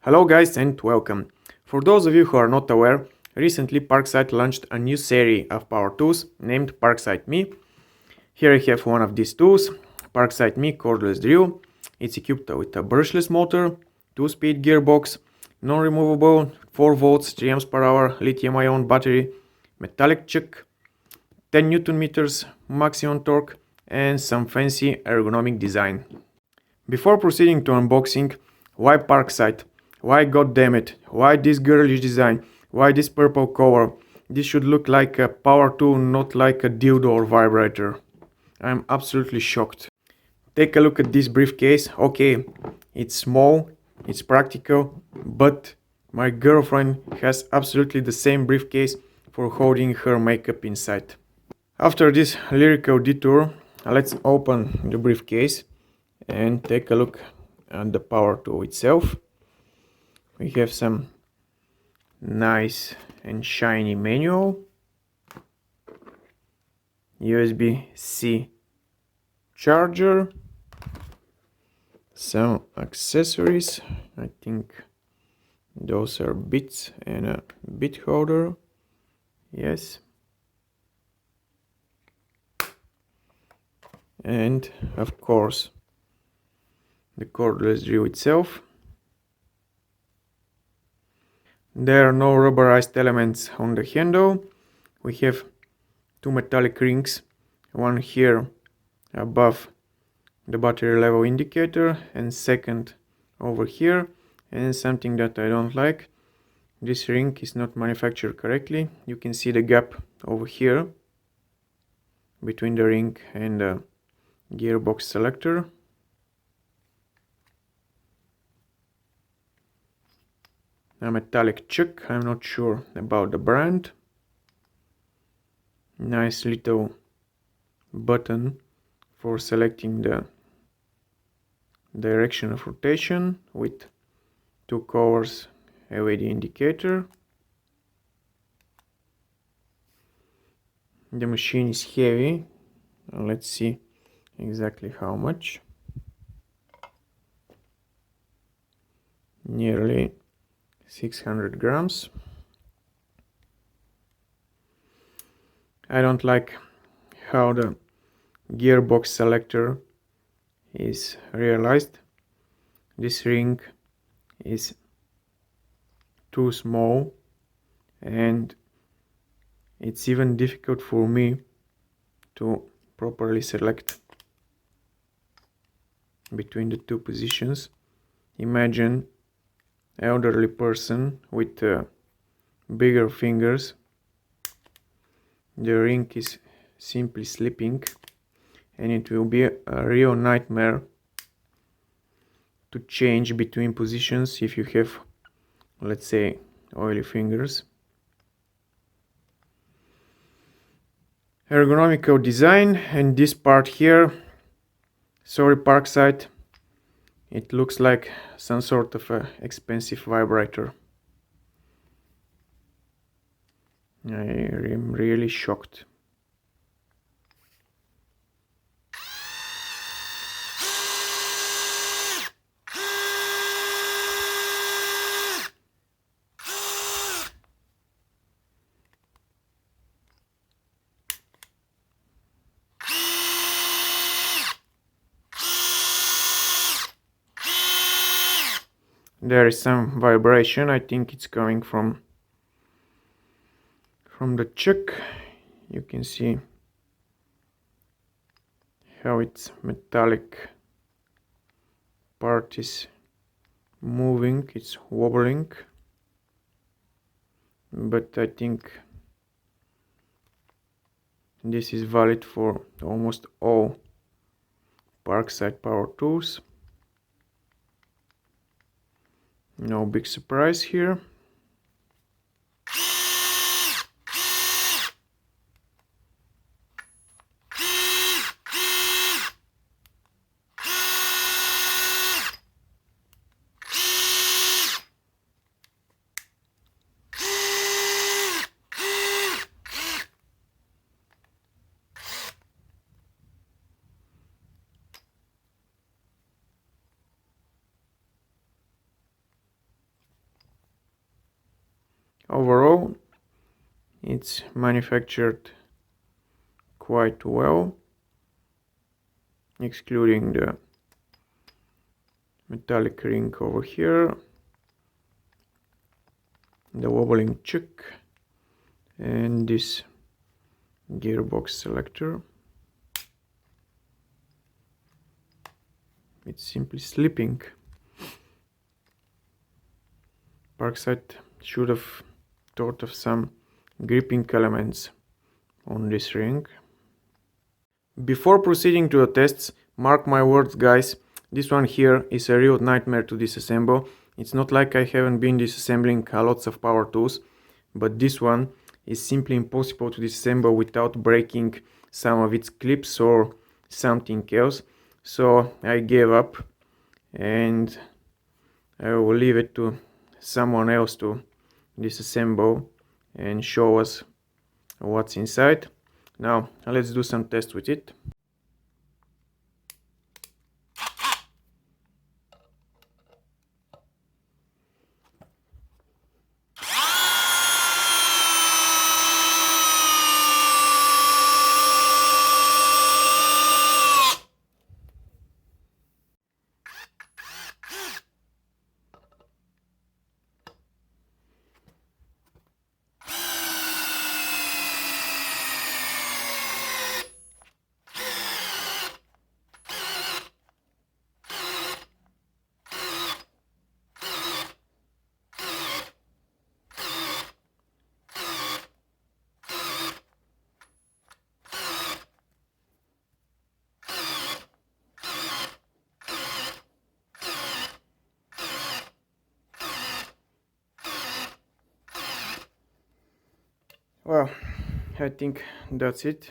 Hello guys and welcome. For those of you who are not aware, recently Parkside launched a new serie of power tools named Parkside Me. Here I have one of these tools, Parkside Me Cordless drill. It's equipped with a brushless motor, 2-speed gearbox, non-removable 4 volts 3 amps per hour lithium-ion battery, metallic chuck, 10 Newton meters maximum torque, and some fancy ergonomic design. Before proceeding to unboxing, why Parkside? Why goddammit? Why this girlish design? Why this purple cover? This should look like a power tool, not like a dildo or vibrator. I'm absolutely shocked. Take a look at this briefcase. Okay, it's small, it's practical, but my girlfriend has absolutely the same briefcase for holding her makeup inside. After this lyrical detour, let's open the briefcase and take a look at the power tool itself. We have some nice and shiny manual, USB-C charger, some accessories. I think those are bits and a bit holder. Yes. And of course the cordless drill itself. There are no rubberized elements on the handle. We have two metallic rings, one here above the battery level indicator and second over here, and something that I don't like. This ring is not manufactured correctly. You can see the gap over here between the ring and the gearbox selector. A metallic chuck, I'm not sure about the brand. Nice little button for selecting the direction of rotation with two colors LED indicator. The machine is heavy. Let's see exactly how much. Nearly 600 grams. I don't like how the gearbox selector is realized. This ring is too small and it's even difficult for me to properly select between the two positions. Imagine elderly person with bigger fingers. The ring is simply slipping and it will be a real nightmare to change between positions if you have, let's say, oily fingers. Ergonomical design, and this part here, sorry Parkside, it looks like some sort of a expensive vibrator. I am really shocked. There is some vibration. I think it's coming from the chuck. You can see how its metallic part is moving, it's wobbling, but I think this is valid for almost all Parkside power tools. No big surprise here. Overall, it's manufactured quite well, excluding the metallic ring over here, the wobbling chuck, and this gearbox selector. It's simply slipping. Parkside should have thought of some gripping elements on this ring. Before proceeding to the tests, mark my words guys, this one here is a real nightmare to disassemble. It's not like I haven't been disassembling lots of power tools, but this one is simply impossible to disassemble without breaking some of its clips or something else. So I gave up and I will leave it to someone else to disassemble and show us what's inside. Now let's do some tests with it. Well, I think that's it.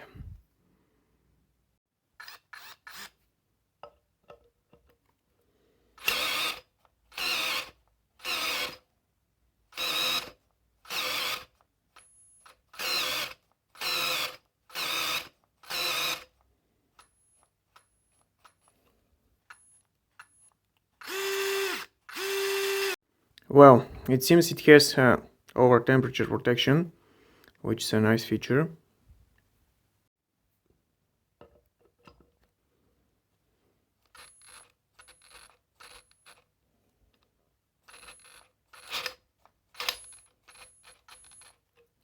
Well, it seems it has over temperature protection, which is a nice feature.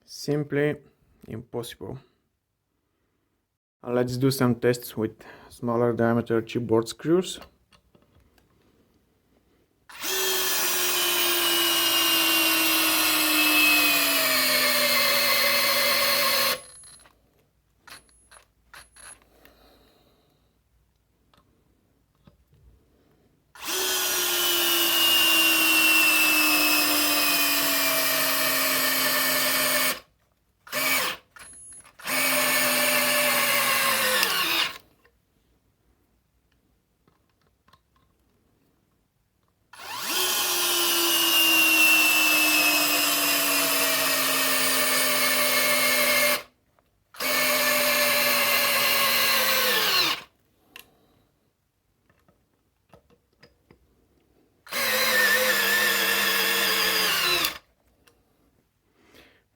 Simply impossible. Let's do some tests with smaller diameter chipboard screws.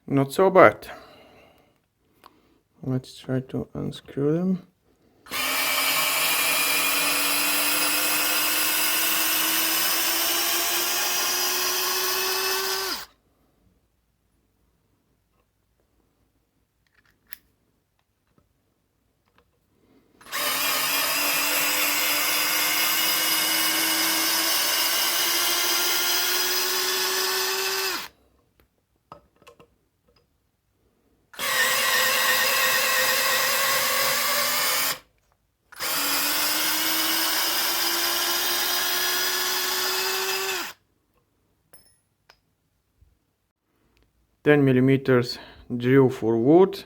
Not so bad. Let's try to unscrew them. $10mm drill for wood.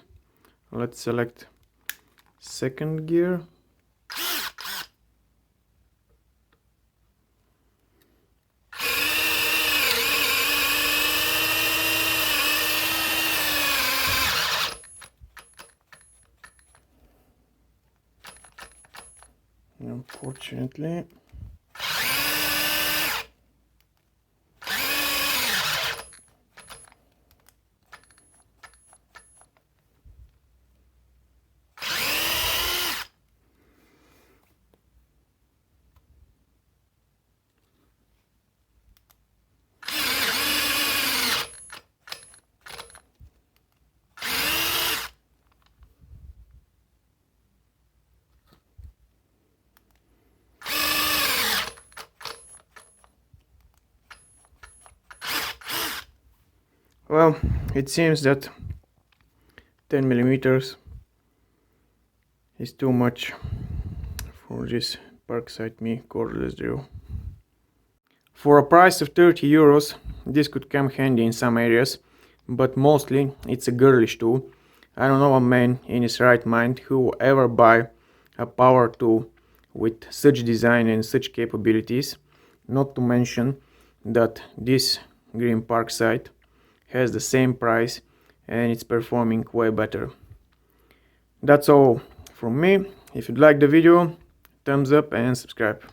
Let's select second gear. Unfortunately, Well, it seems that 10 millimeters is too much for this Parkside Me cordless drill. For a price of 30 euros, this could come handy in some areas, but mostly it's a girlish tool. I don't know a man in his right mind who will ever buy a power tool with such design and such capabilities, not to mention that this green Parkside has the same price and it's performing way better. That's all from me. If you'd like the video, thumbs up and subscribe.